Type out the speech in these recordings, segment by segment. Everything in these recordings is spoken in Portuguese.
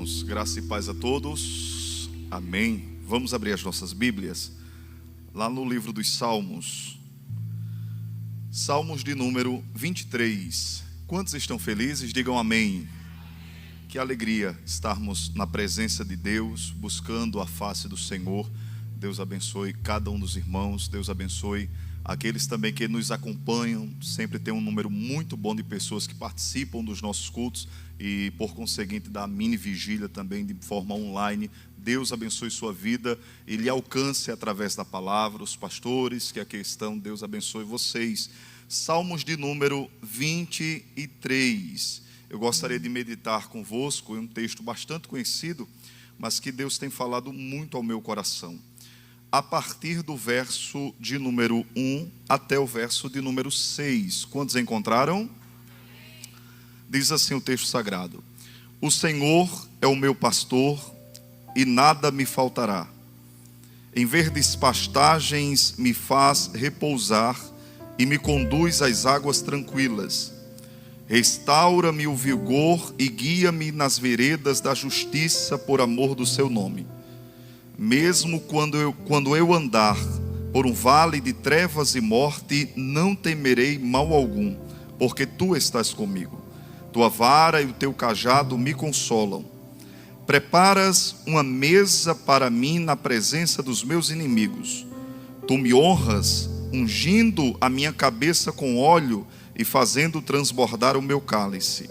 irmãos, graça e paz a todos, amém. Vamos abrir as nossas Bíblias, lá no livro dos Salmos, Salmos de número 23. Quantos estão felizes? Digam amém. Que alegria estarmos na presença de Deus, buscando a face do Senhor. Deus abençoe cada um dos irmãos, Deus abençoe aqueles também que nos acompanham. Sempre tem um número muito bom de pessoas que participam dos nossos cultos e, por conseguinte, da mini vigília também de forma online. Deus abençoe sua vida e lhe alcance através da palavra. Os pastores que aqui estão, Deus abençoe vocês. Salmos de número 23. Eu gostaria de meditar convosco em um texto bastante conhecido, mas que Deus tem falado muito ao meu coração. A partir do verso de número 1 até o verso de número 6. Quantos encontraram? Diz assim o texto sagrado: O Senhor é o meu pastor e nada me faltará. Em verdes pastagens me faz repousar e me conduz às águas tranquilas. Restaura-me o vigor e guia-me nas veredas da justiça por amor do seu nome. Mesmo quando eu andar por um vale de trevas e morte, não temerei mal algum, porque tu estás comigo. Tua vara e o teu cajado me consolam. Preparas uma mesa para mim na presença dos meus inimigos. Tu me honras, ungindo a minha cabeça com óleo e fazendo transbordar o meu cálice.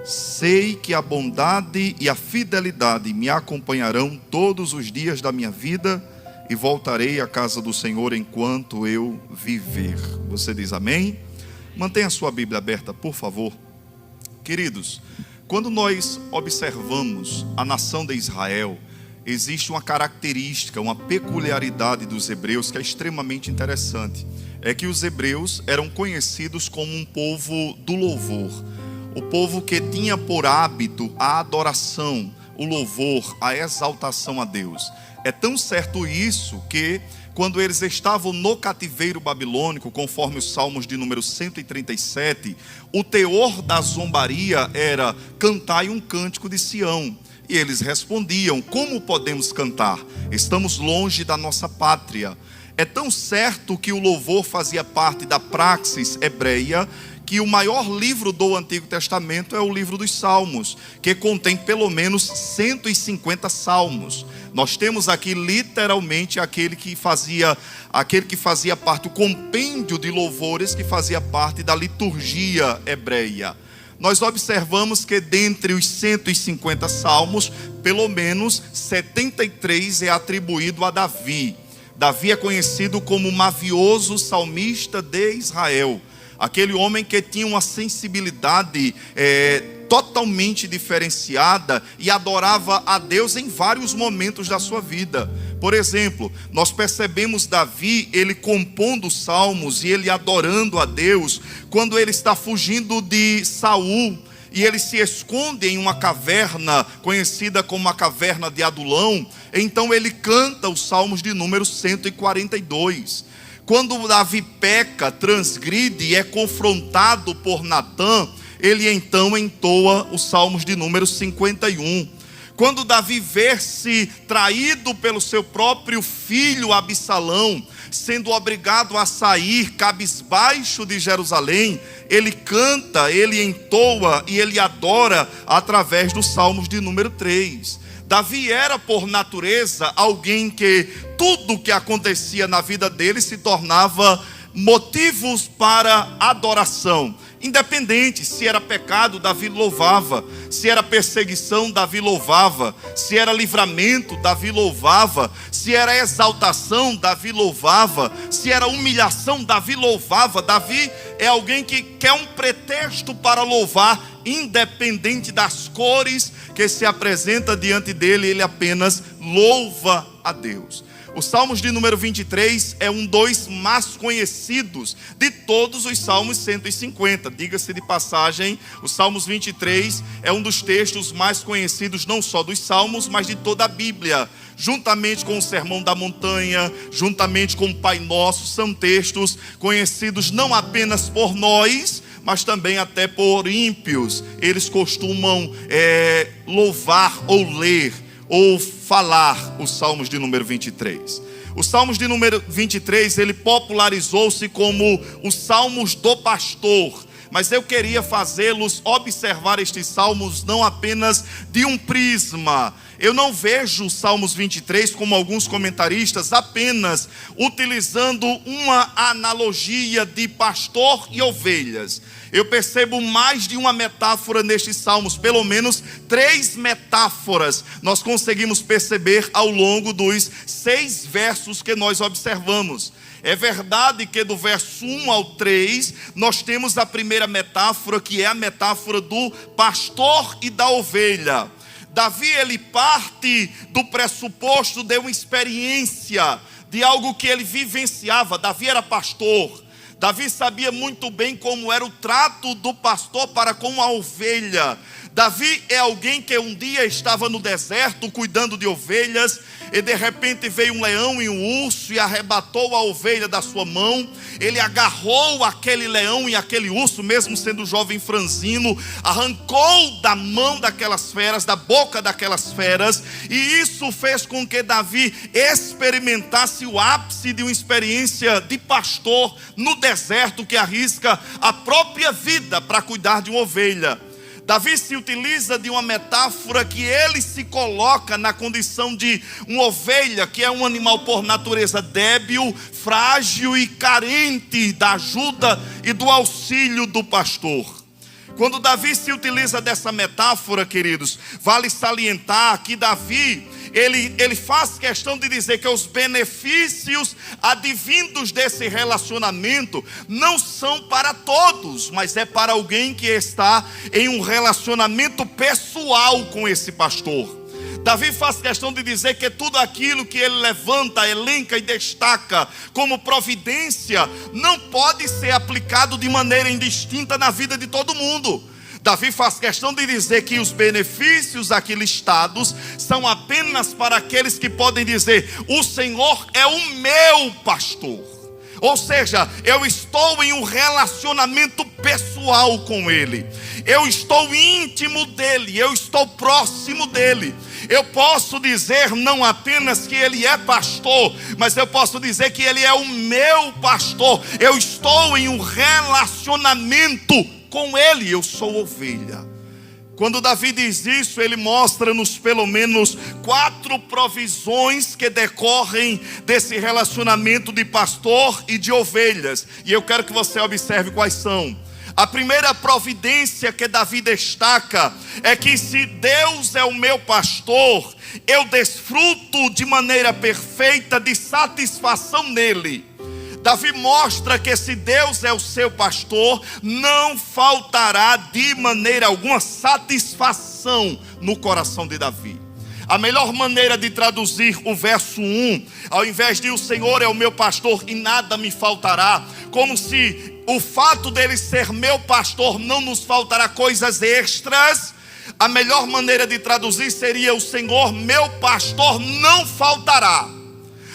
Sei que a bondade e a fidelidade me acompanharão todos os dias da minha vida e voltarei à casa do Senhor enquanto eu viver. Você diz amém? Mantenha a sua Bíblia aberta, por favor. Queridos, quando nós observamos a nação de Israel, existe uma característica, uma peculiaridade dos hebreus que é extremamente interessante. É que os hebreus eram conhecidos como um povo do louvor. O povo que tinha por hábito a adoração, o louvor, a exaltação a Deus. É tão certo isso que, quando eles estavam no cativeiro babilônico, conforme os Salmos de número 137, o teor da zombaria era: cantai um cântico de Sião. E eles respondiam: como podemos cantar? Estamos longe da nossa pátria. É tão certo que o louvor fazia parte da praxis hebreia, que o maior livro do Antigo Testamento é o livro dos Salmos, que contém pelo menos 150 salmos. Nós temos aqui literalmente aquele que fazia parte, o compêndio de louvores que fazia parte da liturgia hebreia. Nós observamos que dentre os 150 salmos, pelo menos 73 é atribuído a Davi. Davi é conhecido como o mavioso salmista de Israel. Aquele homem que tinha uma sensibilidade totalmente diferenciada e adorava a Deus em vários momentos da sua vida. Por exemplo, nós percebemos Davi, ele compondo salmos e ele adorando a Deus, quando ele está fugindo de Saul e ele se esconde em uma caverna conhecida como a caverna de Adulão. Então ele canta os salmos de número 142. Quando Davi peca, transgride e é confrontado por Natã, ele então entoa os salmos de número 51. Quando Davi vê-se traído pelo seu próprio filho Absalão, sendo obrigado a sair cabisbaixo de Jerusalém, ele canta, ele entoa e ele adora através dos salmos de número 3. Davi era, por natureza, alguém que tudo que acontecia na vida dele se tornava motivos para adoração. Independente se era pecado, Davi louvava. Se era perseguição, Davi louvava. Se era livramento, Davi louvava. Se era exaltação, Davi louvava. Se era humilhação, Davi louvava. Davi é alguém que quer um pretexto para louvar, independente das cores que se apresenta diante dele, ele apenas louva a Deus. O Salmos de número 23 é um dos mais conhecidos de todos os Salmos 150. Diga-se de passagem, o Salmos 23 é um dos textos mais conhecidos não só dos Salmos, mas de toda a Bíblia. Juntamente com o Sermão da Montanha, juntamente com o Pai Nosso, são textos conhecidos não apenas por nós, mas também até por ímpios. Eles costumam louvar ou ler ou falar os Salmos de número 23. Os Salmos de número 23, ele popularizou-se como os Salmos do pastor. Mas eu queria fazê-los observar estes salmos não apenas de um prisma. Eu não vejo os Salmos 23 como alguns comentaristas apenas utilizando uma analogia de pastor e ovelhas. Eu percebo mais de uma metáfora nestes salmos, pelo menos 3 metáforas nós conseguimos perceber ao longo dos 6 versos que nós observamos. É verdade que do verso 1 ao 3, nós temos a primeira metáfora, que é a metáfora do pastor e da ovelha. Davi, ele parte do pressuposto de uma experiência, de algo que ele vivenciava. Davi era pastor. Davi sabia muito bem como era o trato do pastor para com a ovelha. Davi é alguém que um dia estava no deserto cuidando de ovelhas, e de repente veio um leão e um urso e arrebatou a ovelha da sua mão. Ele agarrou aquele leão e aquele urso, mesmo sendo jovem franzino, arrancou da mão daquelas feras, da boca daquelas feras, e isso fez com que Davi experimentasse o ápice de uma experiência de pastor no deserto, que arrisca a própria vida para cuidar de uma ovelha. Davi se utiliza de uma metáfora que ele se coloca na condição de uma ovelha, que é um animal por natureza débil, frágil e carente da ajuda e do auxílio do pastor. Quando Davi se utiliza dessa metáfora, queridos, vale salientar que Davi, ele faz questão de dizer que os benefícios advindos desse relacionamento não são para todos, mas é para alguém que está em um relacionamento pessoal com esse pastor. Davi faz questão de dizer que tudo aquilo que ele levanta, elenca e destaca como providência não pode ser aplicado de maneira indistinta na vida de todo mundo. Davi faz questão de dizer que os benefícios aqui listados são apenas para aqueles que podem dizer: o Senhor é o meu pastor. Ou seja, eu estou em um relacionamento pessoal com Ele. Eu estou íntimo dEle, eu estou próximo dEle. Eu posso dizer não apenas que Ele é pastor, mas eu posso dizer que Ele é o meu pastor. Eu estou em um relacionamento com Ele, eu sou ovelha. Quando Davi diz isso, ele mostra-nos pelo menos 4 provisões que decorrem desse relacionamento de pastor e de ovelhas. E eu quero que você observe quais são. A primeira providência que Davi destaca é que se Deus é o meu pastor, eu desfruto de maneira perfeita de satisfação nele. Davi mostra que se Deus é o seu pastor, não faltará de maneira alguma satisfação no coração de Davi. A melhor maneira de traduzir o verso 1, ao invés de o Senhor é o meu pastor e nada me faltará, como se o fato dele ser meu pastor não nos faltará coisas extras, a melhor maneira de traduzir seria: o Senhor meu pastor não faltará.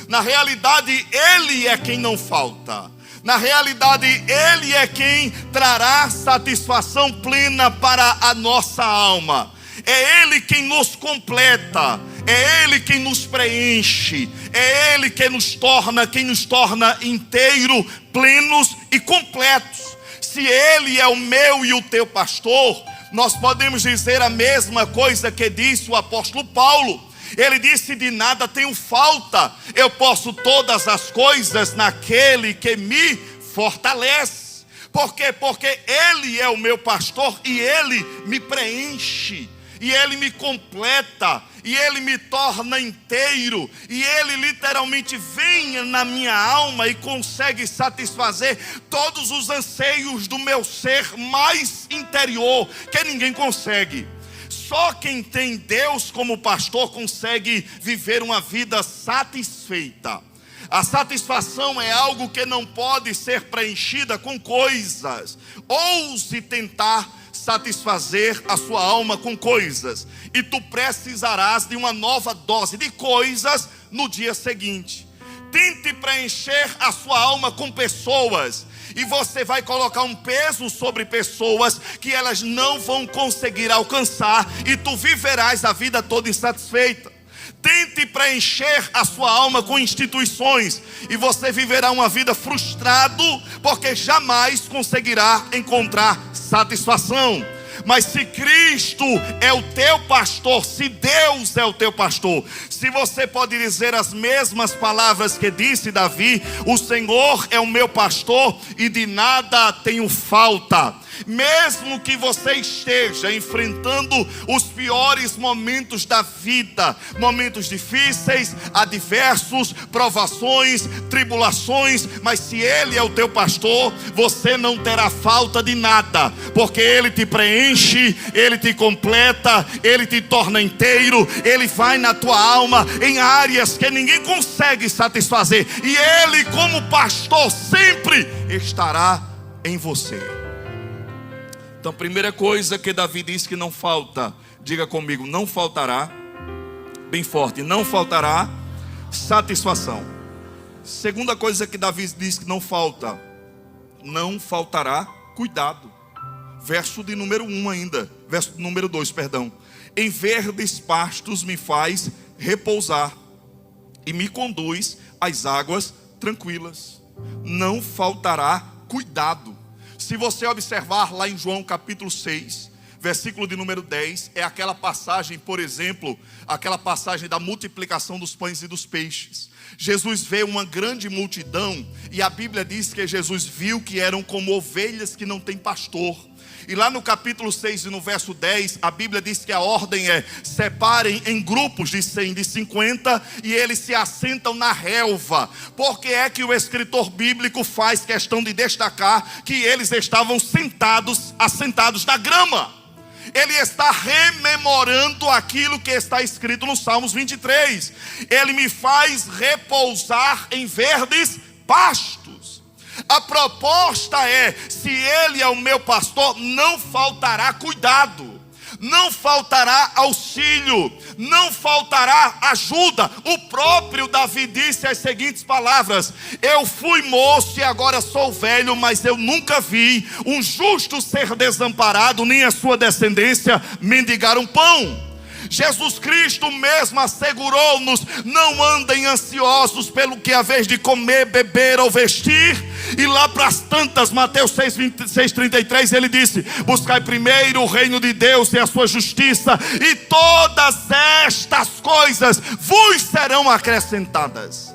Na realidade, Ele é quem não falta. Na realidade, Ele é quem trará satisfação plena para a nossa alma. É Ele quem nos completa. É Ele quem nos preenche. É Ele quem nos torna inteiros, plenos e completos. Se Ele é o meu e o teu pastor, nós podemos dizer a mesma coisa que disse o apóstolo Paulo. Ele disse: de nada tenho falta, eu posso todas as coisas naquele que me fortalece. Por quê? Porque Ele é o meu pastor e Ele me preenche, e Ele me completa, e Ele me torna inteiro, e Ele literalmente vem na minha alma e consegue satisfazer todos os anseios do meu ser mais interior, que ninguém consegue. Só quem tem Deus como pastor consegue viver uma vida satisfeita. A satisfação é algo que não pode ser preenchida com coisas. Ouse tentar satisfazer a sua alma com coisas, e tu precisarás de uma nova dose de coisas no dia seguinte. Tente preencher a sua alma com pessoas, e você vai colocar um peso sobre pessoas que elas não vão conseguir alcançar, e tu viverás a vida toda insatisfeita. Tente preencher a sua alma com instituições, e você viverá uma vida frustrado, porque jamais conseguirá encontrar satisfação. Mas se Cristo é o teu pastor, se Deus é o teu pastor, se você pode dizer as mesmas palavras que disse Davi: o Senhor é o meu pastor e de nada tenho falta. Mesmo que você esteja enfrentando os piores momentos da vida, momentos difíceis, adversos, provações, tribulações, mas se Ele é o teu pastor, você não terá falta de nada, porque Ele te preenche, Ele te completa, Ele te torna inteiro, Ele vai na tua alma em áreas que ninguém consegue satisfazer, e Ele, como pastor, sempre estará em você. Então, a primeira coisa que Davi diz que não falta, diga comigo: não faltará, bem forte, não faltará satisfação. Segunda coisa que Davi diz que não falta, não faltará cuidado. Verso de número 1 ainda, verso de número 2, perdão. Em verdes pastos me faz repousar, e me conduz às águas tranquilas. Não faltará cuidado. Se você observar lá em João capítulo 6, versículo de número 10, é aquela passagem, por exemplo, aquela passagem da multiplicação dos pães e dos peixes. Jesus vê uma grande multidão, e a Bíblia diz que Jesus viu que eram como ovelhas que não têm pastor. E lá no capítulo 6 e no verso 10, a Bíblia diz que a ordem é: separem em grupos de 100, de 50, e eles se assentam na relva. Porque é que o escritor bíblico faz questão de destacar que eles estavam assentados na grama? Ele está rememorando aquilo que está escrito no Salmos 23. Ele me faz repousar em verdes pastos. A proposta é: se Ele é o meu pastor, não faltará cuidado, não faltará auxílio, não faltará ajuda. O próprio Davi disse as seguintes palavras: eu fui moço e agora sou velho, mas eu nunca vi um justo ser desamparado, nem a sua descendência mendigar um pão. Jesus Cristo mesmo assegurou-nos: não andem ansiosos pelo que haveis de comer, beber ou vestir. E lá para as tantas, Mateus 6,33, ele disse: buscai primeiro o reino de Deus e a sua justiça, e todas estas coisas vos serão acrescentadas.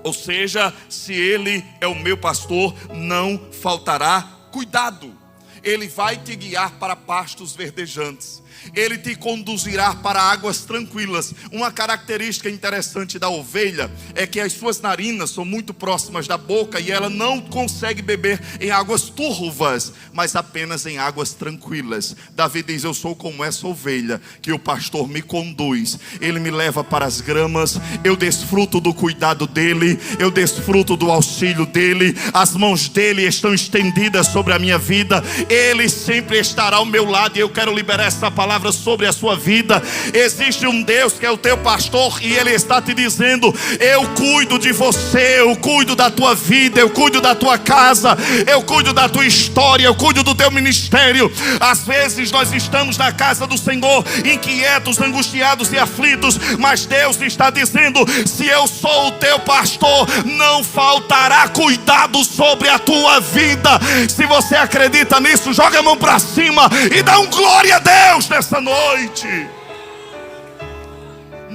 Ou seja, se Ele é o meu pastor, não faltará cuidado. Ele vai te guiar para pastos verdejantes, Ele te conduzirá para águas tranquilas. Uma característica interessante da ovelha é que as suas narinas são muito próximas da boca, e ela não consegue beber em águas turvas, mas apenas em águas tranquilas. Davi diz: eu sou como essa ovelha que o pastor me conduz, Ele me leva para as gramas, eu desfruto do cuidado dEle, eu desfruto do auxílio dEle, as mãos dEle estão estendidas sobre a minha vida, Ele sempre estará ao meu lado. E eu quero liberar essa palavra sobre a sua vida. Existe um Deus que é o teu pastor, e Ele está te dizendo: eu cuido de você, eu cuido da tua vida, eu cuido da tua casa, eu cuido da tua história, eu cuido do teu ministério. Às vezes nós estamos na casa do Senhor inquietos, angustiados e aflitos, mas Deus está dizendo: se eu sou o teu pastor, não faltará cuidado sobre a tua vida. Se você acredita nisso, joga a mão para cima e dá um glória a Deus nessa noite.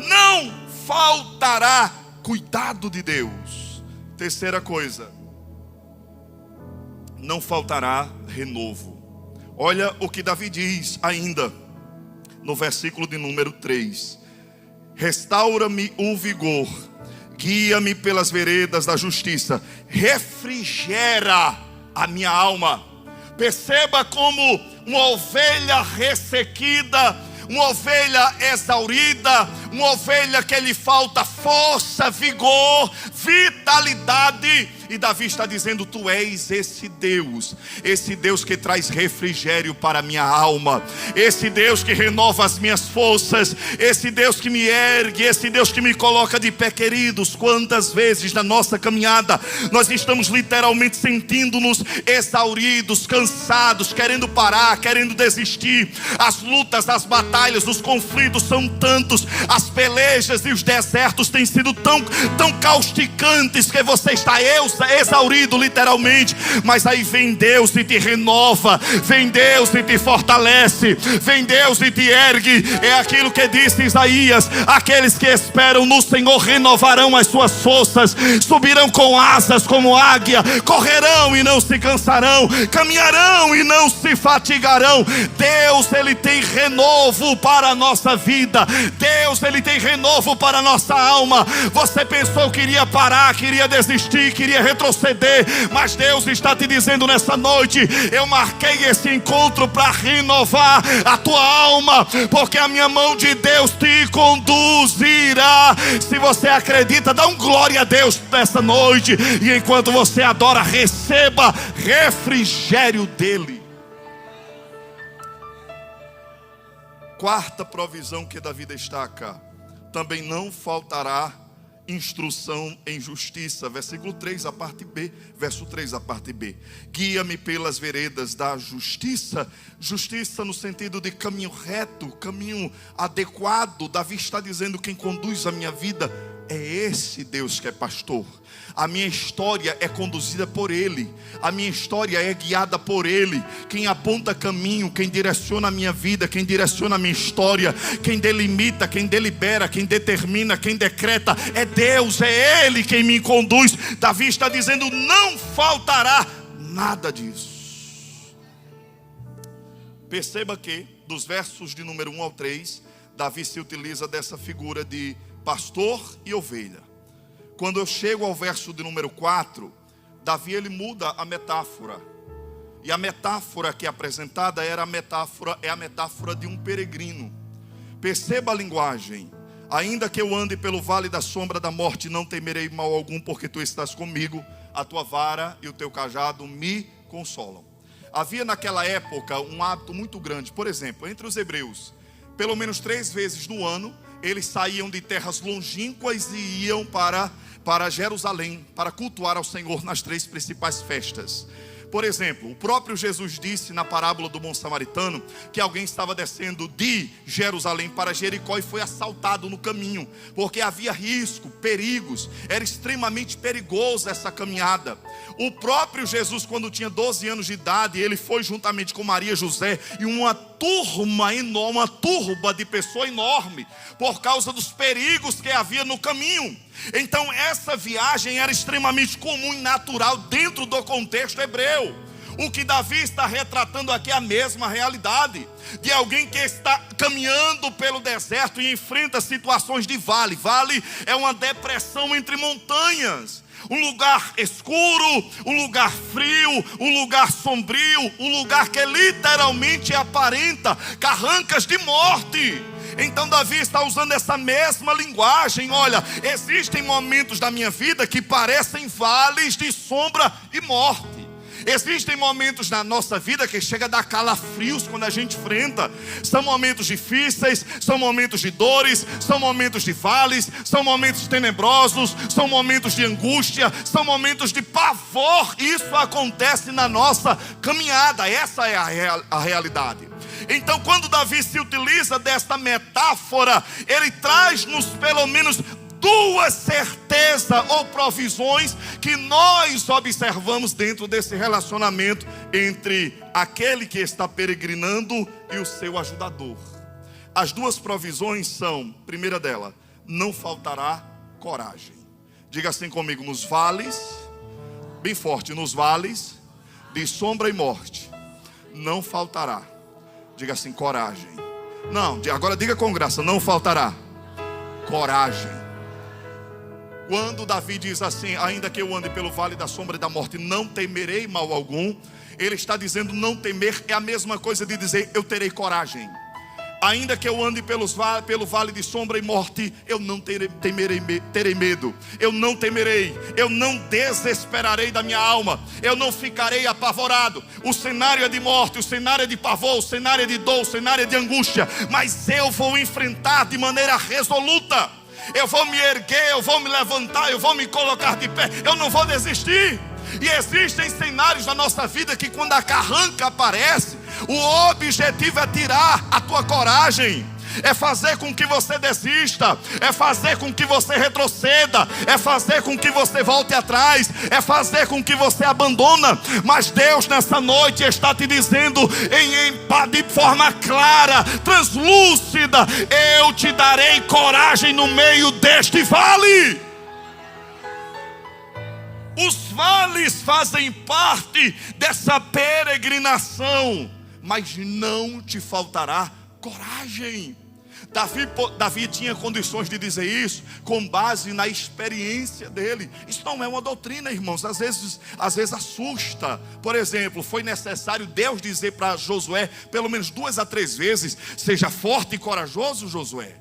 Não faltará cuidado de Deus. Terceira coisa, não faltará renovo. Olha o que Davi diz ainda no versículo de número 3: restaura-me o vigor, guia-me pelas veredas da justiça, refrigera a minha alma. Perceba como uma ovelha ressequida, uma ovelha exaurida, uma ovelha que lhe falta força, vigor, vitalidade, E Davi está dizendo: tu és esse Deus que traz refrigério para a minha alma, esse Deus que renova as minhas forças, esse Deus que me ergue, esse Deus que me coloca de pé. Queridos, quantas vezes na nossa caminhada nós estamos literalmente sentindo-nos exauridos, cansados, querendo parar, querendo desistir. As lutas, as batalhas, os conflitos são tantos, as pelejas e os desertos têm sido tão causticantes que você está exaurido literalmente. Mas aí vem Deus e te renova, vem Deus e te fortalece, vem Deus e te ergue. É aquilo que disse Isaías: aqueles que esperam no Senhor renovarão as suas forças, subirão com asas como águia, correrão e não se cansarão, caminharão e não se fatigarão. Deus, Ele tem renovo para a nossa vida. Deus, Ele tem renovo para a nossa alma. Você pensou que iria parar, queria desistir, queria retroceder, mas Deus está te dizendo nessa noite: eu marquei esse encontro para renovar a tua alma, porque a minha mão de Deus te conduzirá. Se você acredita, dá um glória a Deus nessa noite, e enquanto você adora, receba refrigério dele. Quarta provisão que Davi destaca: também não faltará instrução em justiça. Versículo 3, a parte B. Verso 3, a parte B. Guia-me pelas veredas da justiça. Justiça no sentido de caminho reto, caminho adequado. Davi está dizendo: quem conduz a minha vida é esse Deus que é pastor. A minha história é conduzida por Ele, a minha história é guiada por Ele. Quem aponta caminho, quem direciona a minha vida, quem direciona a minha história, quem delimita, quem delibera, quem determina, quem decreta, é Deus, é Ele quem me conduz. Davi está dizendo: não faltará nada disso. Perceba que dos versos de número 1 ao 3, Davi se utiliza dessa figura de pastor e ovelha. Quando eu chego ao verso de número 4, Davi ele muda a metáfora. E a metáfora que é apresentada é a metáfora de um peregrino. Perceba a linguagem: ainda que eu ande pelo vale da sombra da morte, não temerei mal algum, porque tu estás comigo, a tua vara e o teu cajado me consolam. Havia naquela época um hábito muito grande. Por exemplo, entre os hebreus, pelo menos 3 vezes no ano, eles saíam de terras longínquas e iam para Jerusalém, para cultuar ao Senhor nas 3 principais festas. Por exemplo, o próprio Jesus disse na parábola do bom samaritano que alguém estava descendo de Jerusalém para Jericó e foi assaltado no caminho, porque havia risco, perigos, era extremamente perigoso essa caminhada. O próprio Jesus, quando tinha 12 anos de idade, ele foi juntamente com Maria, José e uma turma enorme, uma turba de pessoa enorme, por causa dos perigos que havia no caminho. Então essa viagem era extremamente comum e natural dentro do contexto hebreu. O que Davi está retratando aqui é a mesma realidade de alguém que está caminhando pelo deserto e enfrenta situações de vale. Vale é uma depressão entre montanhas, um lugar escuro, um lugar frio, um lugar sombrio, um lugar que literalmente aparenta carrancas de morte. Então Davi está usando essa mesma linguagem. Olha, existem momentos da minha vida que parecem vales de sombra e morte. Existem momentos na nossa vida que chega a dar calafrios quando a gente enfrenta. São momentos difíceis, são momentos de dores, são momentos de vales, são momentos tenebrosos, são momentos de angústia, são momentos de pavor. Isso acontece na nossa caminhada. Essa é a realidade. Então, quando Davi se utiliza desta metáfora, ele traz-nos pelo menos 2 certezas ou provisões que nós observamos dentro desse relacionamento entre aquele que está peregrinando e o seu ajudador. As 2 provisões são: primeira dela, não faltará coragem. Diga assim comigo: nos vales, bem forte, nos vales de sombra e morte, não faltará. Diga assim: coragem. Não, agora diga com graça: não faltará coragem. Quando Davi diz assim: ainda que eu ande pelo vale da sombra e da morte, não temerei mal algum, ele está dizendo: não temer é a mesma coisa de dizer: eu terei coragem. Ainda que eu ande pelo vale de sombra e morte, eu não terei medo. Eu não temerei, eu não desesperarei da minha alma. Eu não ficarei apavorado. O cenário é de morte, o cenário é de pavor, o cenário é de dor, o cenário é de angústia. Mas eu vou enfrentar de maneira resoluta. Eu vou me erguer, eu vou me levantar, eu vou me colocar de pé. Eu não vou desistir. E existem cenários na nossa vida que quando a carranca aparece, o objetivo é tirar a tua coragem, é fazer com que você desista, é fazer com que você retroceda, é fazer com que você volte atrás, é fazer com que você abandona. Mas Deus nessa noite está te dizendo de forma clara, translúcida: eu te darei coragem no meio deste vale. Os vales fazem parte dessa peregrinação, mas não te faltará coragem. Davi tinha condições de dizer isso com base na experiência dele. Isso não é uma doutrina, irmãos. Às vezes assusta. Por exemplo, foi necessário Deus dizer para Josué pelo menos 2 a 3 vezes: seja forte e corajoso, Josué.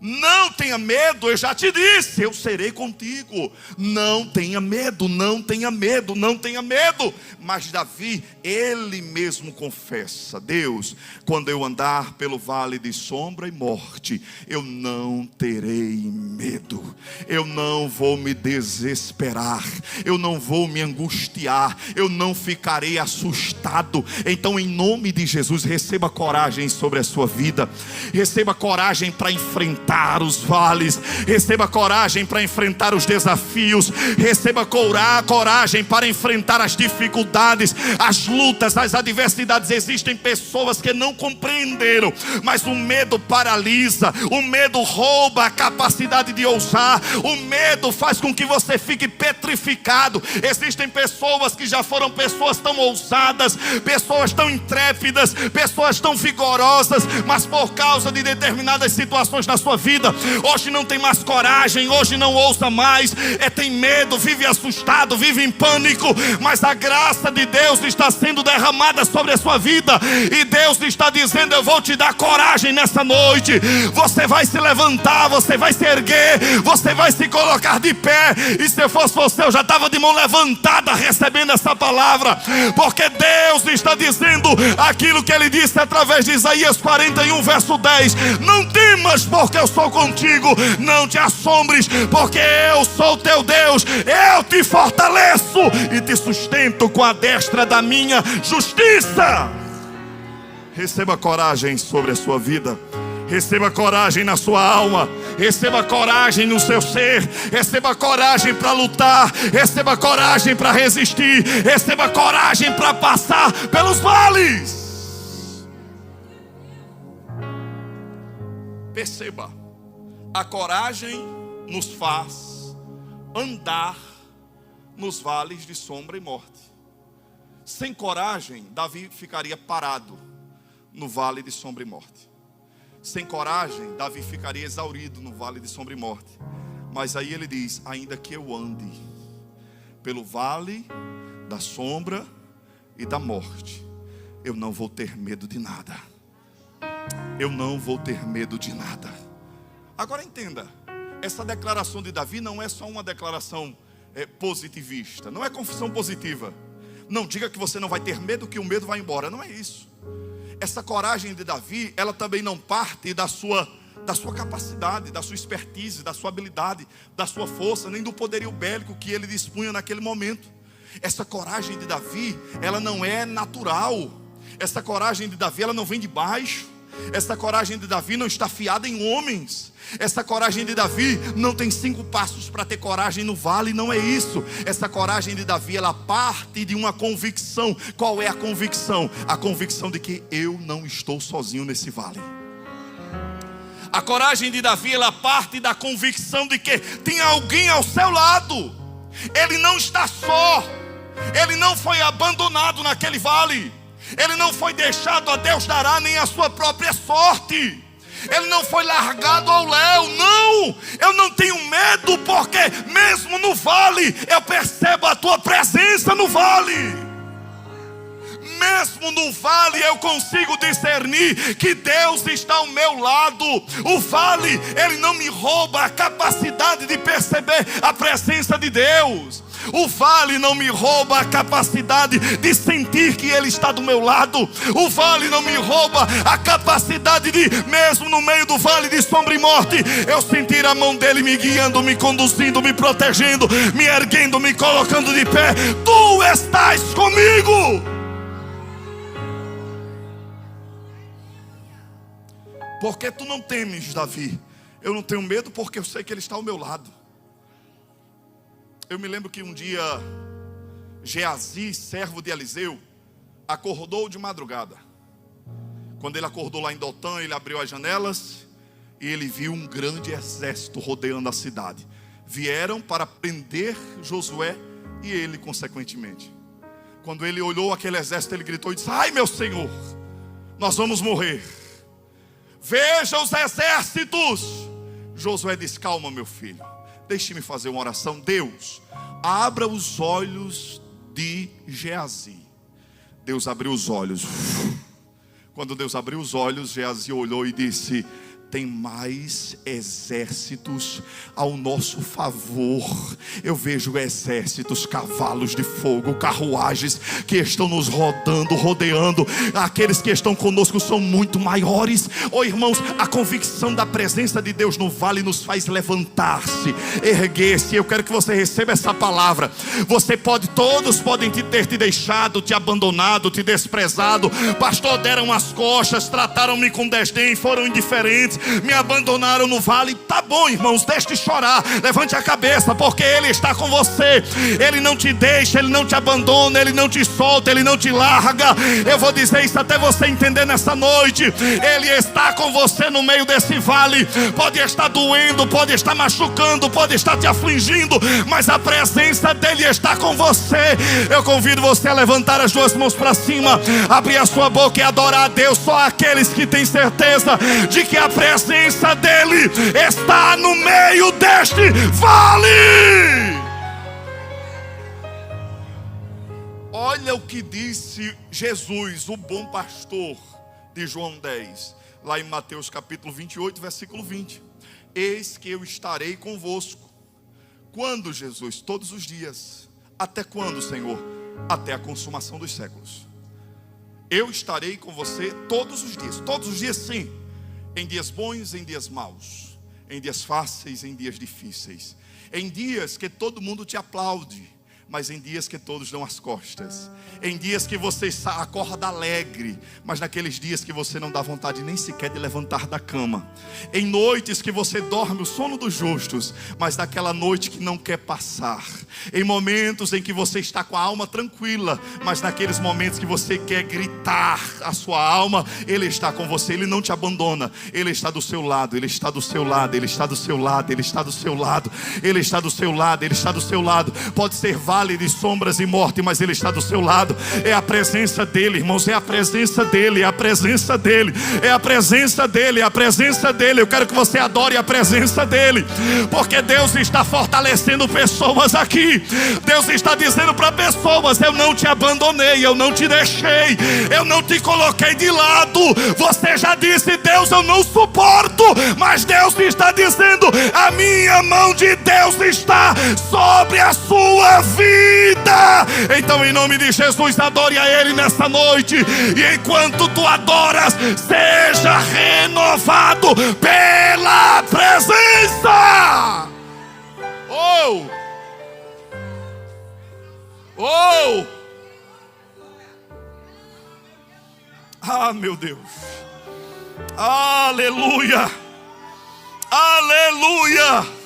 Não tenha medo, eu já te disse, eu serei contigo. Não tenha medo, não tenha medo, não tenha medo. Mas Davi, ele mesmo confessa: Deus, quando eu andar pelo vale de sombra e morte, eu não terei medo. Eu não vou me desesperar, eu não vou me angustiar, eu não ficarei assustado. Então, em nome de Jesus, receba coragem sobre a sua vida. Receba coragem para enfrentar os vales, receba coragem para enfrentar os desafios, receba coragem para enfrentar as dificuldades, as lutas, as adversidades. Existem pessoas que não compreenderam, mas o medo paralisa, o medo rouba a capacidade de ousar, o medo faz com que você fique petrificado. Existem pessoas que já foram pessoas tão ousadas, pessoas tão intrépidas, pessoas tão vigorosas, mas por causa de determinadas situações na sua vida, hoje não tem mais coragem, hoje não ousa mais, tem medo, vive assustado, vive em pânico. Mas a graça de Deus está sendo derramada sobre a sua vida, e Deus está dizendo: eu vou te dar coragem nessa noite. Você vai se levantar, você vai se erguer, você vai se colocar de pé. E se eu fosse você, eu já estava de mão levantada recebendo essa palavra, porque Deus está dizendo aquilo que Ele disse através de Isaías 41 verso 10: não temas, porque eu sou contigo, não te assombres, porque eu sou teu Deus, eu te fortaleço e te sustento com a destra da minha justiça. Receba coragem sobre a sua vida, receba coragem na sua alma, receba coragem no seu ser, receba coragem para lutar, receba coragem para resistir, receba coragem para passar pelos vales. Perceba, a coragem nos faz andar nos vales de sombra e morte. Sem coragem, Davi ficaria parado no vale de sombra e morte. Sem coragem, Davi ficaria exaurido no vale de sombra e morte. Mas aí ele diz: ainda que eu ande pelo vale da sombra e da morte, eu não vou ter medo de nada. Eu não vou ter medo de nada. Agora entenda, essa declaração de Davi não é só uma declaração positivista, não é confissão positiva. Não diga que você não vai ter medo, que o medo vai embora, não é isso. Essa coragem de Davi, ela também não parte da sua capacidade, da sua expertise, da sua habilidade, da sua força, nem do poderio bélico que ele dispunha naquele momento. Essa coragem de Davi, ela não é natural. Essa coragem de Davi, ela não vem de baixo. Essa coragem de Davi não está fiada em homens. Essa coragem de Davi não tem 5 passos para ter coragem no vale, não é isso. Essa coragem de Davi, ela parte de uma convicção. Qual é a convicção? A convicção de que eu não estou sozinho nesse vale. A coragem de Davi, ela parte da convicção de que tem alguém ao seu lado. Ele não está só. Ele não foi abandonado naquele vale. Ele não foi deixado a Deus dará, nem a sua própria sorte. Ele não foi largado ao léu. Não, eu não tenho medo, porque mesmo no vale eu percebo a tua presença no vale. mesmo no vale eu consigo discernir que Deus está ao meu lado. O vale, ele não me rouba a capacidade de perceber a presença de Deus. O vale não me rouba a capacidade de sentir que Ele está do meu lado. O vale não me rouba a capacidade de, mesmo no meio do vale de sombra e morte, eu sentir a mão dEle me guiando, me conduzindo, me protegendo, me erguendo, me colocando de pé. Tu estás comigo. Porque tu não temes, Davi? Eu não tenho medo porque eu sei que Ele está ao meu lado. Eu me lembro que um dia Geazi, servo de Eliseu, acordou de madrugada. Quando ele acordou lá em Dotã, ele abriu as janelas e ele viu um grande exército rodeando a cidade. Vieram para prender Josué e ele consequentemente. Quando ele olhou aquele exército, ele gritou e disse: ai, meu Senhor, nós vamos morrer. Veja os exércitos. Josué disse: calma, meu filho, deixe-me fazer uma oração. Deus, abra os olhos de Geazi. Deus abriu os olhos. Quando Deus abriu os olhos, Geazi olhou e disse: tem mais exércitos ao nosso favor. Eu vejo exércitos, cavalos de fogo, carruagens que estão nos rodeando. Aqueles que estão conosco são muito maiores. Oh, irmãos, a convicção da presença de Deus no vale nos faz levantar-se, erguer-se. Eu quero que você receba essa palavra. Todos podem ter te deixado, te abandonado, te desprezado. Pastor, deram as costas, trataram-me com desdém, foram indiferentes, me abandonaram no vale. Tá bom, irmãos, deixe de chorar, levante a cabeça, porque Ele está com você. Ele não te deixa, Ele não te abandona, Ele não te solta, Ele não te larga. Eu vou dizer isso até você entender nessa noite. Ele está com você no meio desse vale. Pode estar doendo, pode estar machucando, pode estar te afligindo, mas a presença dEle está com você. Eu convido você a levantar as duas mãos para cima, abrir a sua boca e adorar a Deus. Só aqueles que têm certeza de que a presença dEle está no meio deste vale. Olha o que disse Jesus, o bom pastor, de João 10, lá em Mateus capítulo 28, versículo 20. Eis que eu estarei convosco. Quando, Jesus? Todos os dias. Até quando, Senhor? Até a consumação dos séculos. Eu estarei com você todos os dias sim. Em dias bons, em dias maus, em dias fáceis, em dias difíceis, em dias que todo mundo te aplaude, mas em dias que todos dão as costas, em dias que você acorda alegre, mas naqueles dias que você não dá vontade nem sequer de levantar da cama, em noites que você dorme o sono dos justos, mas naquela noite que não quer passar, em momentos em que você está com a alma tranquila, mas naqueles momentos que você quer gritar a sua alma, Ele está com você. Ele não te abandona, Ele está do seu lado, Ele está do seu lado, Ele está do seu lado, Ele está do seu lado, Ele está do seu lado, Ele está do seu lado. Pode ser vale de sombras e morte, mas Ele está do seu lado. É a presença dEle, irmãos, é a presença dEle, é a presença dEle, é a presença dEle, é a presença dEle. Eu quero que você adore a presença dEle, porque Deus está fortalecendo pessoas aqui. Deus está dizendo para pessoas: eu não te abandonei, eu não te deixei, eu não te coloquei de lado. Você já disse: Deus, eu não suporto, mas Deus está dizendo: a minha mão de Deus está sobre a sua vida. Então, em nome de Jesus, adore a Ele nessa noite, e enquanto tu adoras, seja renovado pela presença. Ah, meu Deus, aleluia, aleluia.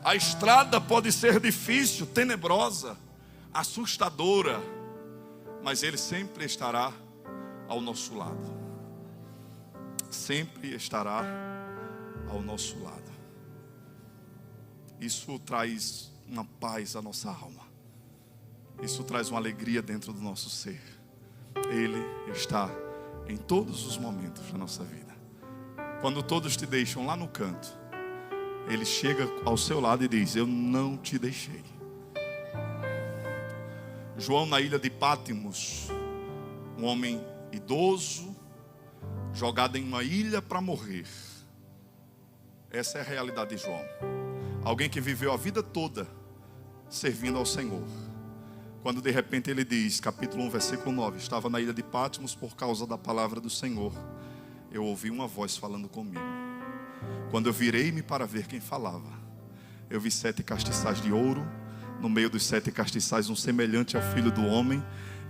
A estrada pode ser difícil, tenebrosa, assustadora, mas Ele sempre estará ao nosso lado. Sempre estará ao nosso lado. Isso traz uma paz à nossa alma. Isso traz uma alegria dentro do nosso ser. Ele está em todos os momentos da nossa vida. Quando todos te deixam lá no canto, Ele chega ao seu lado e diz: eu não te deixei. João na ilha de Pátimos, um homem idoso, jogado em uma ilha para morrer. Essa é a realidade de João. Alguém que viveu a vida toda servindo ao Senhor. Quando de repente ele diz, capítulo 1, versículo 9: estava na ilha de Pátimos por causa da palavra do Senhor. Eu ouvi uma voz falando comigo. Quando eu virei-me para ver quem falava, eu vi 7 castiçais de ouro. No meio dos 7 castiçais, um semelhante ao Filho do Homem,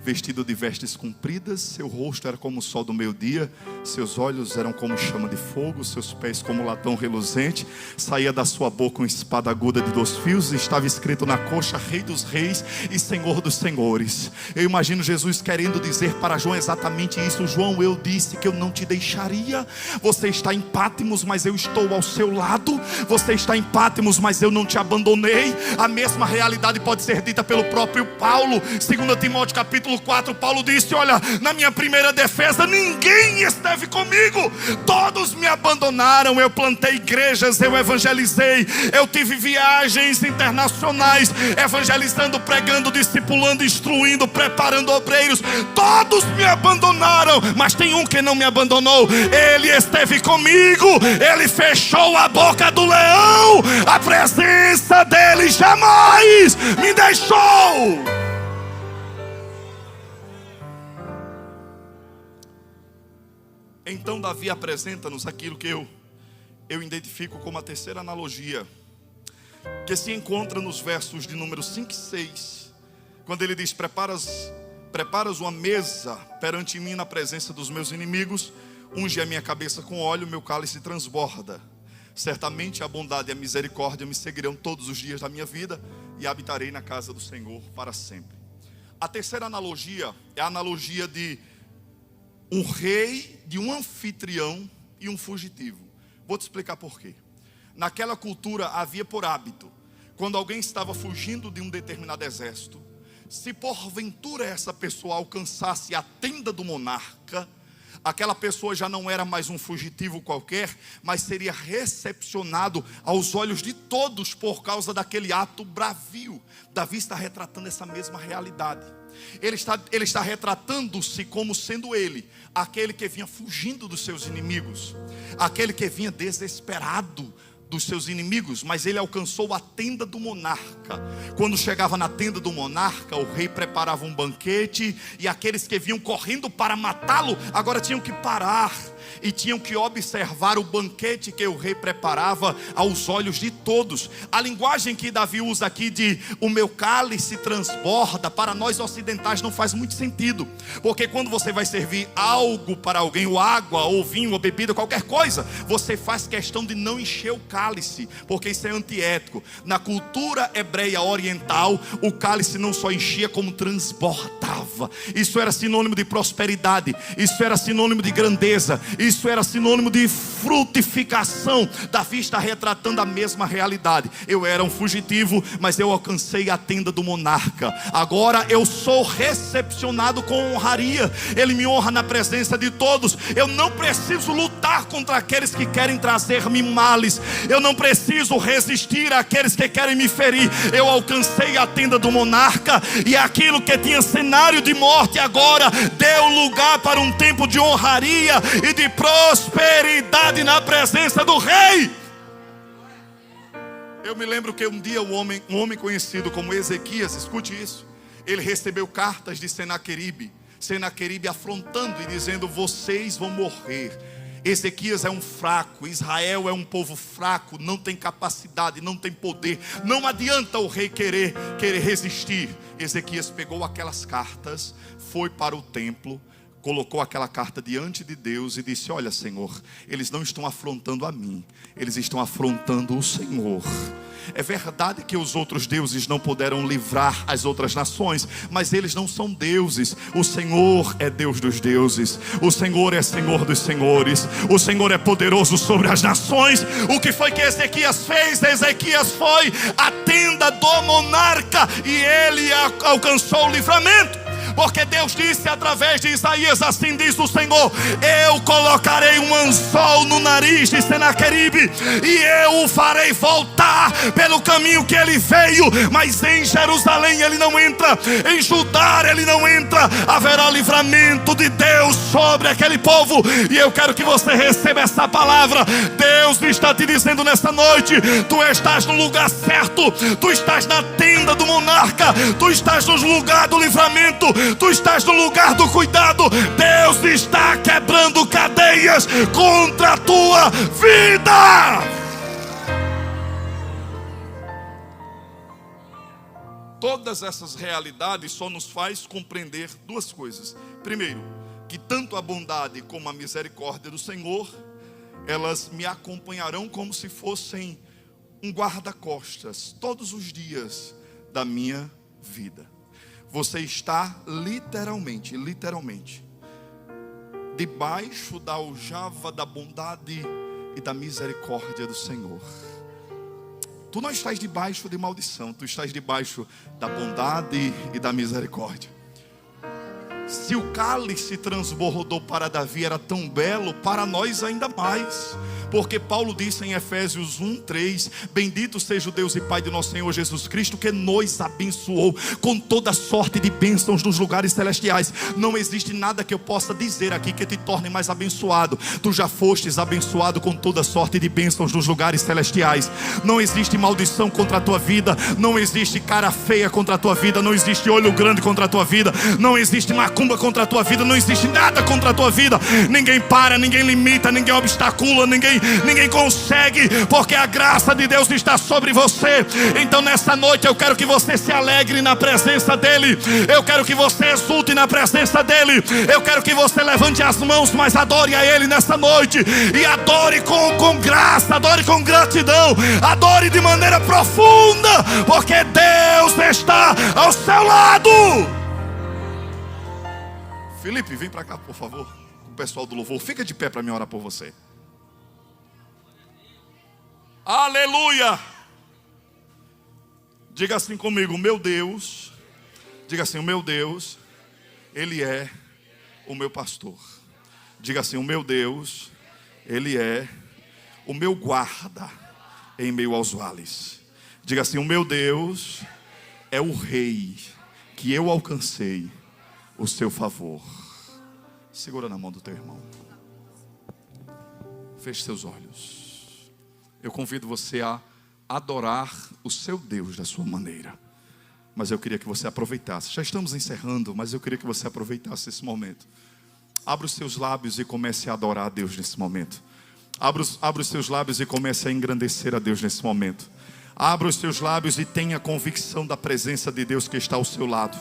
vestido de vestes compridas. Seu rosto era como o sol do meio-dia, seus olhos eram como chama de fogo, seus pés como latão reluzente. Saía da sua boca uma espada aguda de 2 fios, e estava escrito na coxa: Rei dos Reis e Senhor dos Senhores. Eu imagino Jesus querendo dizer para João exatamente isso: João, eu disse que eu não te deixaria. Você está em Pátimos, mas eu estou ao seu lado. Você está em Pátimos, mas eu não te abandonei. A mesma realidade pode ser dita pelo próprio Paulo. 2 Timóteo capítulo 4, Paulo disse: olha, na minha primeira defesa ninguém esteve comigo, todos me abandonaram. Eu plantei igrejas, eu evangelizei, eu tive viagens internacionais, evangelizando, pregando, discipulando, instruindo, preparando obreiros. Todos me abandonaram, mas tem um que não me abandonou. Ele esteve comigo, ele fechou a boca do leão. A presença dele jamais me deixou. Então Davi apresenta-nos aquilo que eu identifico como a terceira analogia, que se encontra nos versos de número 5 e 6, quando ele diz: preparas uma mesa perante mim na presença dos meus inimigos, unge a minha cabeça com óleo, meu cálice transborda. Certamente a bondade e a misericórdia me seguirão todos os dias da minha vida, e habitarei na casa do Senhor para sempre. A terceira analogia é a analogia de um rei, de um anfitrião e um fugitivo. Vou te explicar por quê. Naquela cultura havia por hábito, quando alguém estava fugindo de um determinado exército, se porventura essa pessoa alcançasse a tenda do monarca, aquela pessoa já não era mais um fugitivo qualquer, mas seria recepcionado aos olhos de todos por causa daquele ato bravio. Davi está retratando essa mesma realidade. Ele está retratando-se como sendo ele, aquele que vinha fugindo dos seus inimigos, aquele que vinha desesperado dos seus inimigos, mas ele alcançou a tenda do monarca. Quando chegava na tenda do monarca, o rei preparava um banquete, e aqueles que vinham correndo para matá-lo agora tinham que parar e tinham que observar o banquete que o rei preparava aos olhos de todos. A linguagem que Davi usa aqui de o meu cálice transborda, para nós ocidentais não faz muito sentido, porque quando você vai servir algo para alguém, ou água, ou vinho, ou bebida, qualquer coisa, você faz questão de não encher o cálice, porque isso é antiético. Na cultura hebreia oriental, o cálice não só enchia, como transbordava. Isso era sinônimo de prosperidade, isso era sinônimo de grandeza, isso era sinônimo de frutificação. Davi está retratando a mesma realidade. Eu era um fugitivo, mas eu alcancei a tenda do monarca. Agora eu sou recepcionado com honraria. Ele me honra na presença de todos. Eu não preciso lutar contra aqueles que querem trazer-me males. Eu não preciso resistir àqueles que querem me ferir. Eu alcancei a tenda do monarca, e aquilo que tinha cenário de morte agora deu lugar para um tempo de honraria e de prosperidade na presença do rei. Eu me lembro que um dia um homem conhecido como Ezequias, escute isso, ele recebeu cartas de Senaqueribe afrontando e dizendo: vocês vão morrer. Ezequias é um fraco, Israel é um povo fraco, não tem capacidade, não tem poder, não adianta o rei querer resistir. Ezequias pegou aquelas cartas, foi para o templo, colocou aquela carta diante de Deus e disse: olha, Senhor, eles não estão afrontando a mim, eles estão afrontando o Senhor. É verdade que os outros deuses não puderam livrar as outras nações, mas eles não são deuses. O Senhor é Deus dos deuses, o Senhor é Senhor dos senhores, o Senhor é poderoso sobre as nações. O que foi que Ezequias fez? Ezequias foi à tenda do monarca e ele alcançou o livramento. Porque Deus disse através de Isaías: assim diz o Senhor: eu colocarei um anzol no nariz nariz de Senaqueribe, e eu o farei voltar pelo caminho que ele veio. Mas em Jerusalém ele não entra, em Judá ele não entra. Haverá livramento de Deus sobre aquele povo. E eu quero que você receba essa palavra. Deus está te dizendo nesta noite: tu estás no lugar certo, tu estás na tenda do monarca, tu estás no lugar do livramento, tu estás no lugar do cuidado. Deus está quebrando cadeias contra a tua vida. Todas essas realidades só nos faz compreender duas coisas. Primeiro, que tanto a bondade como a misericórdia do Senhor, elas me acompanharão como se fossem um guarda-costas todos os dias da minha vida. Você está literalmente debaixo da aljava da bondade e da misericórdia do Senhor. Tu não estás debaixo de maldição, tu estás debaixo da bondade e da misericórdia. Se o cálice transbordou para Davi era tão belo, para nós ainda mais. Porque Paulo disse em Efésios 1:3: bendito seja o Deus e Pai de nosso Senhor Jesus Cristo, que nos abençoou com toda sorte de bênçãos nos lugares celestiais. Não existe nada que eu possa dizer aqui que te torne mais abençoado. Tu já fostes abençoado com toda sorte de bênçãos nos lugares celestiais. Não existe maldição contra a tua vida, não existe cara feia contra a tua vida, não existe olho grande contra a tua vida, não existe macumba contra a tua vida, não existe nada contra a tua vida. Ninguém para, ninguém limita, ninguém obstacula, ninguém consegue, porque a graça de Deus está sobre você. Então nessa noite eu quero que você se alegre na presença dEle. Eu quero que você exulte na presença dEle. Eu quero que você levante as mãos, mas adore a Ele nessa noite. E adore com graça, adore com gratidão, adore de maneira profunda, porque Deus está ao seu lado. Felipe, vem para cá, por favor. O pessoal do louvor, fica de pé para me orar por você. Aleluia! Diga assim comigo: meu Deus. Diga assim: o meu Deus, Ele é o meu pastor. Diga assim: o meu Deus, Ele é o meu guarda em meio aos vales. Diga assim: o meu Deus é o Rei que eu alcancei o seu favor. Segura na mão do teu irmão. Feche seus olhos. Eu convido você a adorar o seu Deus da sua maneira. Mas eu queria que você aproveitasse. Já estamos encerrando, mas eu queria que você aproveitasse esse momento. Abra os seus lábios e comece a adorar a Deus nesse momento. Abra os seus lábios e comece a engrandecer a Deus nesse momento. Abra os seus lábios e tenha convicção da presença de Deus que está ao seu lado.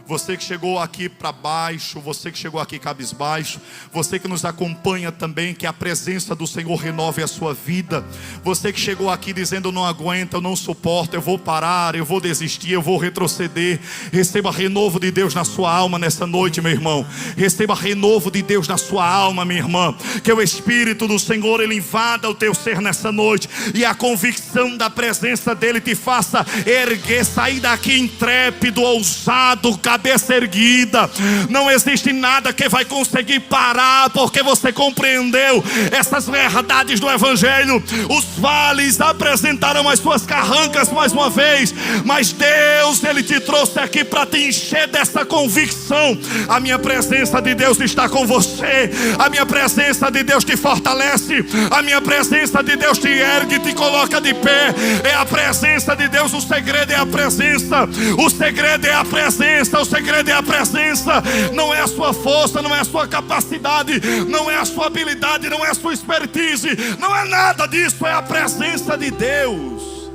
Você que chegou aqui para baixo, você que chegou aqui cabisbaixo, você que nos acompanha também, que a presença do Senhor renove a sua vida. Você que chegou aqui dizendo: não aguento, eu não suporto, eu vou parar, eu vou desistir, eu vou retroceder. Receba renovo de Deus na sua alma nessa noite, meu irmão. Receba renovo de Deus na sua alma, minha irmã. Que o Espírito do Senhor, Ele invada o teu ser nessa noite, e a convicção da presença dEle te faça erguer, sair daqui intrépido, ousado, cabeça erguida. Não existe nada que vai conseguir parar, porque você compreendeu essas verdades do Evangelho. Os vales apresentarão as suas carrancas mais uma vez, mas Deus, Ele te trouxe aqui para te encher dessa convicção. A minha presença de Deus está com você. A minha presença de Deus te fortalece. A minha presença de Deus te ergue, te coloca de pé. É a presença de Deus. O segredo é a presença. O segredo é a presença. O segredo é a presença. Não é a sua força, não é a sua capacidade, não é a sua habilidade, não é a sua expertise, não é nada disso, é a presença de Deus.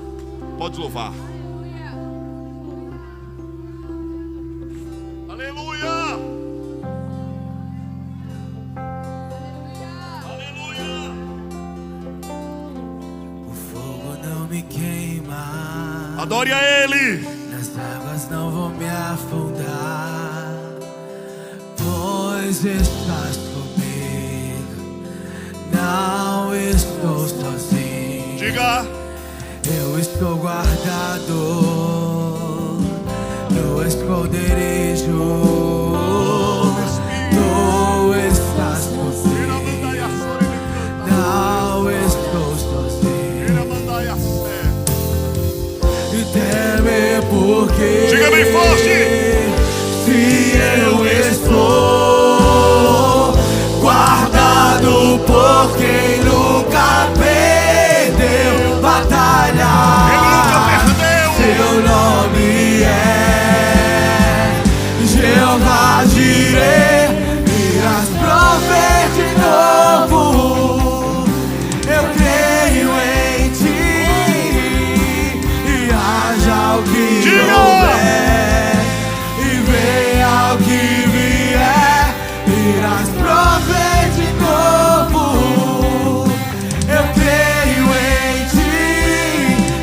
Pode louvar. Aleluia. Aleluia. O fogo não me queima. Adore a Ele. As águas não vão me afundar, pois estás comigo. Não estou sozinho. Diga: eu estou guardado no esconderijo. Tu estás comigo. Não bem forte. Se eu estou guardado por quem nunca perdeu batalha, Ele nunca perdeu. seu nome é Jeová Jireh, irás prover de novo. Eu creio em ti, e haja o que Diga! houver, e venha o que vier, irás prover de novo. Eu creio em ti,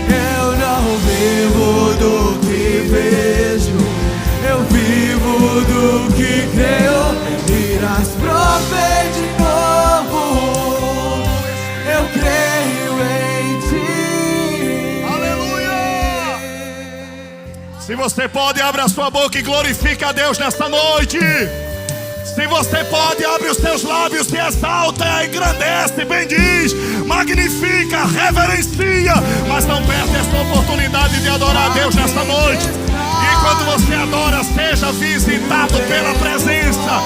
eu não vivo do que vejo, eu vivo do que creio, irás prover de novo. Eu creio em ti. Aleluia! Se você pode, abre a sua boca e glorifica a Deus nesta noite. Se você pode, abre os seus lábios e exalta, engrandece, bendiz, magnifica, reverencia. Mas não perde esta oportunidade de adorar a Deus nesta noite. E quando você adora, seja visitado pela presença.